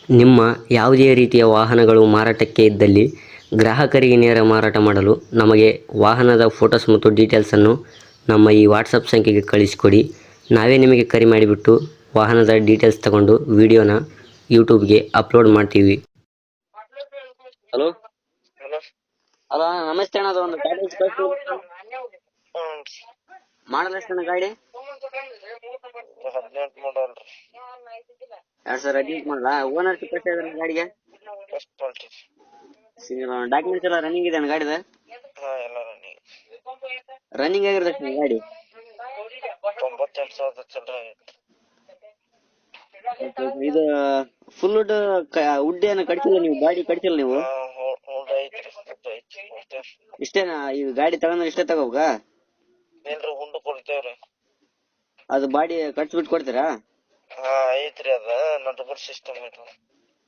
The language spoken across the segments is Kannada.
ನಿಮ್ಮ ಯಾವುದೇ ರೀತಿಯ ವಾಹನಗಳು ಮಾರಾಟಕ್ಕೆ ಇದ್ದಲ್ಲಿ ಗ್ರಾಹಕರಿಗೆ ನೇರ ಮಾರಾಟ ಮಾಡಲು ನಮಗೆ ವಾಹನದ ಫೋಟೋಸ್ ಮತ್ತು ಡೀಟೇಲ್ಸನ್ನು ನಮ್ಮ ಈ ವಾಟ್ಸಪ್ ಸಂಖ್ಯೆಗೆ ಕಳಿಸಿಕೊಡಿ. ನಾವೇ ನಿಮಗೆ ಕರೆ ಮಾಡಿಬಿಟ್ಟು ವಾಹನದ ಡೀಟೇಲ್ಸ್ ತಗೊಂಡು ವಿಡಿಯೋನ ಯೂಟ್ಯೂಬ್ಗೆ ಅಪ್ಲೋಡ್ ಮಾಡ್ತೀವಿ. ಹಲೋ ಹಲೋ ಹಲೋ ನಮಸ್ತೆ ಅಣ್ಣ. ಅದು ಒಂದು ಗಾಡಿ ಮಾಡಲ್ ಎಷ್ಟು ಗಾಡಿ? 18 ಮಾಡಲ್ ರೀ. 2018 ಮಾಡಲ. ಓನರ್ಶಿಪ್ ಎಷ್ಟು ಇದೆ ಗಾಡಿಗೆ? First quality. ಡಾಕ್ಯುಮೆಂಟ್ಸ್ ಎಲ್ಲ ರನ್ನಿಂಗ್ ಇದೆ ಗಾಡಿದ? ಎಲ್ಲ ರನ್ನಿಂಗ್ ಆಗಿರ್ತದೆ ಗಾಡಿ? 98,000 ಚಿಲ್ಲರೆ ಆಗೈತೆ. ಇದು ಫುಲ್ ವುಡ್ ಏನು ಕಟ್ಸಿಲ್ಲ ನೀವು? ಗಾಡಿ ಕಟ್ಸಿಲ್ಲ ನೀವು? ಇಷ್ಟೇನಾ? ಈ ಗಾಡಿ ತಗೊಂಡ್ರೆ ಇಷ್ಟೇ ತಗೋಬೇಕಾ? ಏನ್ರಿ ಹುಂಡು ಕೊಡ್ತೇವ್ರಿ. ಅದು ಬಾಡಿ ಕಟ್ಸ್ಬಿಟ್ಟು ಕೊಡ್ತೀರಾ? ಐತ್ರಿ. ಅದ ನಟ್ ಬೋಲ್ಟ್ ಸಿಸ್ಟಮ್ ಐತಿ.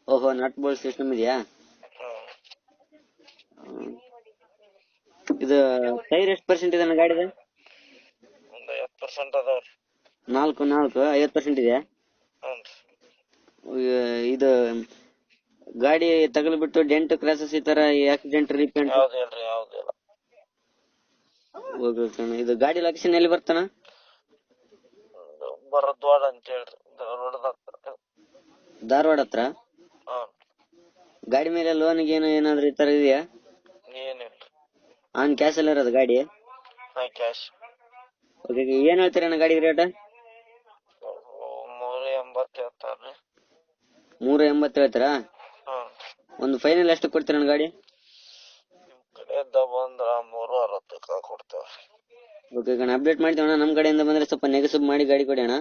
ಓಹೋ, ನಟ್ ಬೋಲ್ಟ್ ಸಿಸ್ಟಮ್ ಇದೆಯಾ? ಇದು ಟೈರ್ ಎಷ್ಟು ಪರ್ಸೆಂಟ್ ಇದೆ ಗಾಡಿದ? ಒಂದು 50% ಅದಾವ್ರಿ. 50% ಇದೆಯಾ? ಇದು ಗಾಡಿ ತಗಲ್ಬಿಟ್ಟು ಡೆಂಟ್ ಕ್ರಾಸಸ್ ಈ ತರ ಆಕ್ಸಿಡೆಂಟ್ ರಿಪೇಂಟ್ ಯಾವ್ದಿಲ್ರಿ, ಯಾವ್ದಿಲ್ಲ. ಇದು ಗಾಡಿ ಲೊಕೇಶನ್ ಎಲ್ಲಿ ಬರ್ತಾನ? ಬರದ್ವಾಡ ಅಂತ ಹೇಳ್ರಿ, ಧಾರವಾಡ ಹತ್ರ. ಗಾಡಿ ಮೇಲೆ ಲೋನ್ ಏನಾದ್ರು ಈ ತರ ಇದೆಯಾ? ಏನಿಲ್ಲ. ಆನ್ ಕ್ಯಾಶ್ ಎಲ್ಲ ಇರೋದು ಗಾಡಿ? ಕ್ಯಾಶ್. ಏನ್ ಹೇಳ್ತೀರ ಗಾಡಿ ರೇಟ್? 380 ಹೇಳ್ತಾರ್ರಿ. 380 ಹೇಳ್ತಾರಾ? ಒಂದು ಫೈನಲ್ ಎಷ್ಟು ಕೊಡ್ತೀರ ಗಾಡಿ? ನಿಮ್ ಕಡೆಯಿಂದ ಬಂದ್ರ 360 ಕೊಡ್ತೇವ್ರಿ. ಓಕೆ, ಅಪ್ಡೇಟ್ ಮಾಡ್ತೀವಿ ಅಣ್ಣ. ನಮ್ ಕಡೆಯಿಂದ ಬಂದ್ರೆ ಸ್ವಲ್ಪ ನೆಗೆಸಿಬ್ ಮಾಡಿ ಗಾಡಿ ಕೊಡಿ ಅಣ್ಣ.